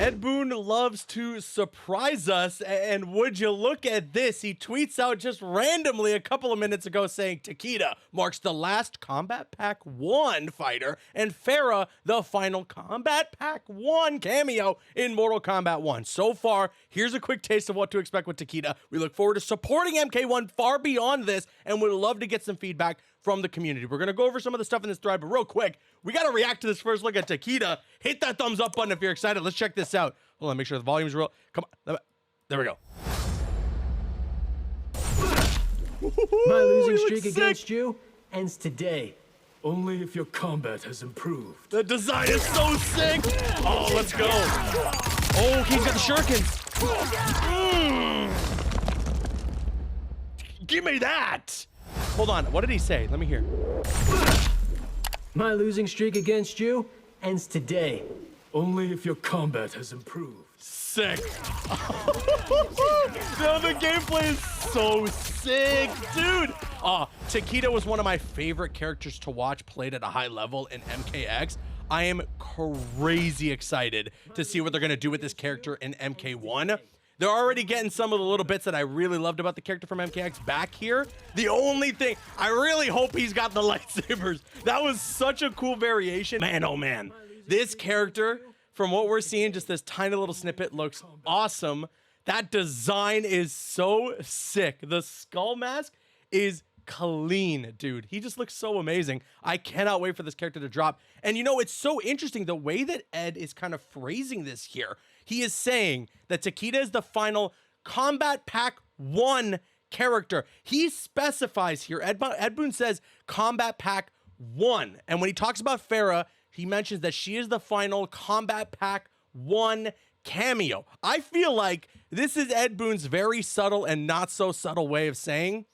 Ed Boon loves to surprise us, and would you look at this? He tweets out just randomly a couple of minutes ago saying Takeda marks the last Kombat Pack 1 fighter, and Ferra the final Kombat Pack 1 cameo in Mortal Kombat 1. So far, here's a quick taste of what to expect with Takeda. We look forward to supporting MK1 far beyond this, and would love to get some feedback from the community. We're gonna go over some of the stuff in this thread, but real quick, we gotta react to this first look at Takeda. Hit that thumbs up button if you're excited. Let's check this out. Hold on, make sure the volume's real. Come on, there we go. My losing streak against you ends today. Only if your combat has improved. The design is so sick. Oh, let's go. Oh, he's got the shurikens. Give me that. Hold on, what did he say? Let me hear. My losing streak against you ends today. Only if your combat has improved. Sick. No, the gameplay is so sick, dude. Takeda was one of my favorite characters to watch played at a high level in MKX. I am crazy excited to see what they're gonna do with this character in MK1. They're already getting some of the little bits that I really loved about the character from MKX back here. The only thing, I really hope he's got the lightsabers. That was such a cool variation. Man, oh man. This character, from what we're seeing, just this tiny little snippet, looks awesome. That design is so sick. The skull mask is clean, dude. He just looks so amazing. I cannot wait for this character to drop. And you know, it's so interesting the way that Ed is kind of phrasing this here. He is saying that Takeda is the final Kombat Pack 1 character. He specifies here, Ed Boon says Kombat Pack 1. And when he talks about Ferra, he mentions that she is the final Kombat Pack 1 cameo. I feel like this is Ed Boon's very subtle and not so subtle way of saying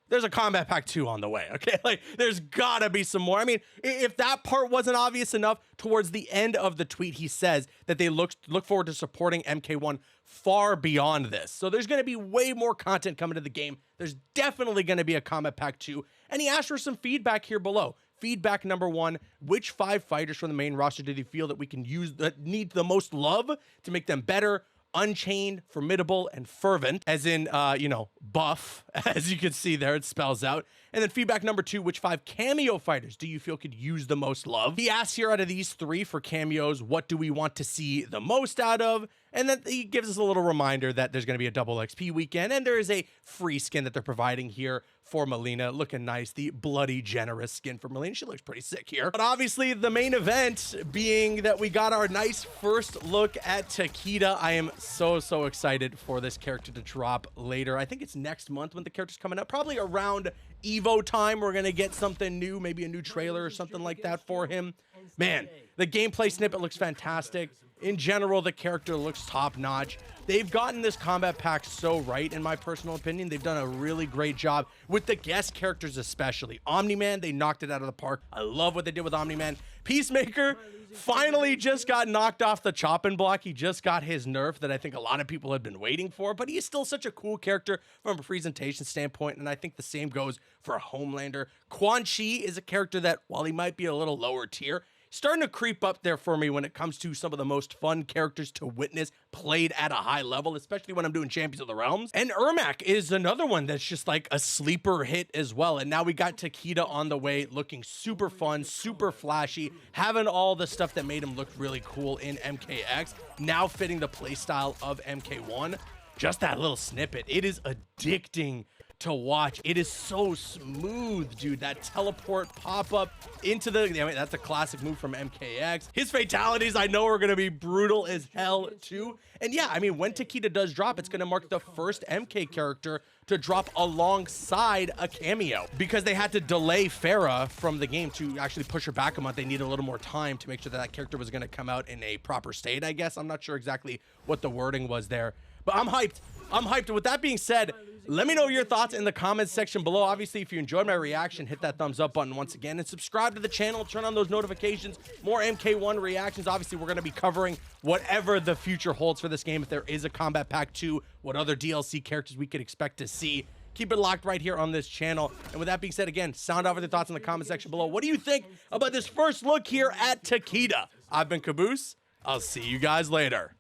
there's a Kombat Pack 2 on the way, okay? Like, there's gotta be some more. I mean, if that part wasn't obvious enough, towards the end of the tweet, he says that they look forward to supporting MK1 far beyond this. So there's gonna be way more content coming to the game. There's definitely gonna be a Kombat Pack 2. And he asked for some feedback here below. Feedback number 1, which 5 fighters from the main roster did he feel that we can use that need the most love to make them better, unchained, formidable, and fervent, as in, you know, buff, as you can see there, it spells out. And then feedback number 2, which 5 cameo fighters do you feel could use the most love? He asks here, out of these 3 for cameos, what do we want to see the most out of? And then he gives us a little reminder that there's going to be a double XP weekend, and there is a free skin that they're providing here for Mileena. Looking nice, the bloody generous skin for Mileena. She looks pretty sick here. But obviously the main event being that we got our nice first look at Takeda. I am so excited for this character to drop later. I think it's next month when the character's coming up, probably around Evo time. We're gonna get something new, maybe a new trailer or something like that for him. Man, the gameplay snippet looks fantastic. In general, the character looks top-notch. They've gotten this Kombat Pack so right, in my personal opinion. They've done a really great job with the guest characters especially. Omni-Man, they knocked it out of the park. I love what they did with Omni-Man. Peacemaker finally just got knocked off the chopping block. He just got his nerf that I think a lot of people have been waiting for, but he is still such a cool character from a presentation standpoint, and I think the same goes for Homelander. Quan Chi is a character that, while he might be a little lower tier, starting to creep up there for me when it comes to some of the most fun characters to witness played at a high level, especially when I'm doing Champions of the Realms. And Ermac is another one that's just like a sleeper hit as well. And now we got Takeda on the way, looking super fun, super flashy, having all the stuff that made him look really cool in MKX, now fitting the playstyle of MK1. Just that little snippet, it is addicting to watch. It is so smooth, dude. That teleport pop-up into the, I mean, that's a classic move from MKX. His fatalities, I know, are gonna be brutal as hell too. And yeah, I mean, when Takeda does drop, it's gonna mark the first MK character to drop alongside a cameo, because they had to delay Ferra from the game to actually push her back a month. They needed a little more time to make sure that that character was gonna come out in a proper state, I guess. I'm not sure exactly what the wording was there, but I'm hyped. I'm hyped. With that being said, let me know your thoughts in the comments section below. Obviously, if you enjoyed my reaction, hit that thumbs up button once again, and subscribe to the channel. Turn on those notifications. More MK1 reactions. Obviously, we're going to be covering whatever the future holds for this game. If there is a Kombat Pack 2, what other DLC characters we could expect to see. Keep it locked right here on this channel. And with that being said, again, sound off with your thoughts in the comment section below. What do you think about this first look here at Takeda? I've been Caboose. I'll see you guys later.